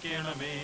ണമേ.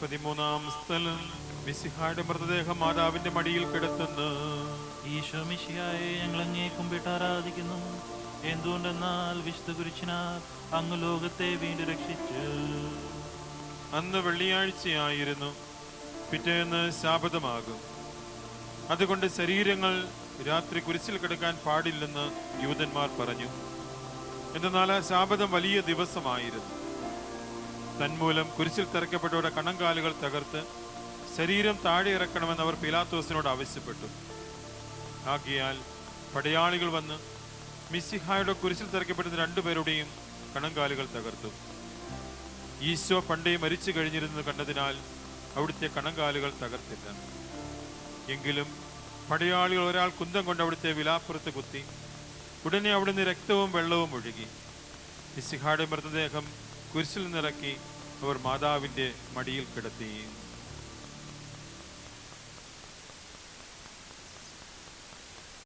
പതിമൂന്നാം സ്ഥലം. മിശിഹായുടെ മൃതദേഹം മാതാവിന്റെ മടിയിൽ കിടത്തുന്നു. ഈശോ മിശിഹായെ ഞങ്ങൾ അങ്ങേ കുമ്പിട്ട് ആരാധിക്കുന്നു. എന്തുകൊണ്ടെന്നാൽ വിശുദ്ധ കുരിശിനാൽ അങ്ങ് ലോകത്തെ വീണ്ടും രക്ഷിച്ചു. അന്ന് വെള്ളിയാഴ്ചയായിരുന്നു, പിറ്റേന്ന് ശാബതമാകും. അതുകൊണ്ട് ശരീരങ്ങൾ രാത്രി കുരിശിൽ കിടക്കാൻ പാടില്ലെന്ന് യൂതന്മാർ പറഞ്ഞു. എന്നാൽ ആ ശാബതം വലിയ ദിവസമായിരുന്നു. തന്മൂലം കുരിശിൽ തറയ്ക്കപ്പെട്ടവരുടെ കണങ്കാലുകൾ തകർത്ത് ശരീരം താഴെ ഇറക്കണമെന്ന് അവർ പീലാത്തോസിനോട് ആവശ്യപ്പെട്ടു. ആകയാൽ പടയാളികൾ വന്ന് മിശിഹായുടെ കുരിശിൽ തറയ്ക്കപ്പെടുന്ന രണ്ടുപേരുടെയും കണങ്കാലുകൾ തകർത്തു. ഈശോ പണ്ടേ മരിച്ചു കഴിഞ്ഞിരുന്നത് കണ്ടതിനാൽ അവിടുത്തെ കണങ്കാലുകൾ തകർത്തില്ല. എങ്കിലും പടയാളികൾ ഒരാൾ കുന്തം കൊണ്ട് അവിടുത്തെ വിലാപ്പുറത്ത് കുത്തി. ഉടനെ അവിടുന്ന് രക്തവും വെള്ളവും ഒഴുകി. മിശിഹായുടെ മൃതദേഹം കുരിശിൽ നിന്നിറക്കി അവർ മാതാവിന്റെ മടിയിൽ കിടത്തി.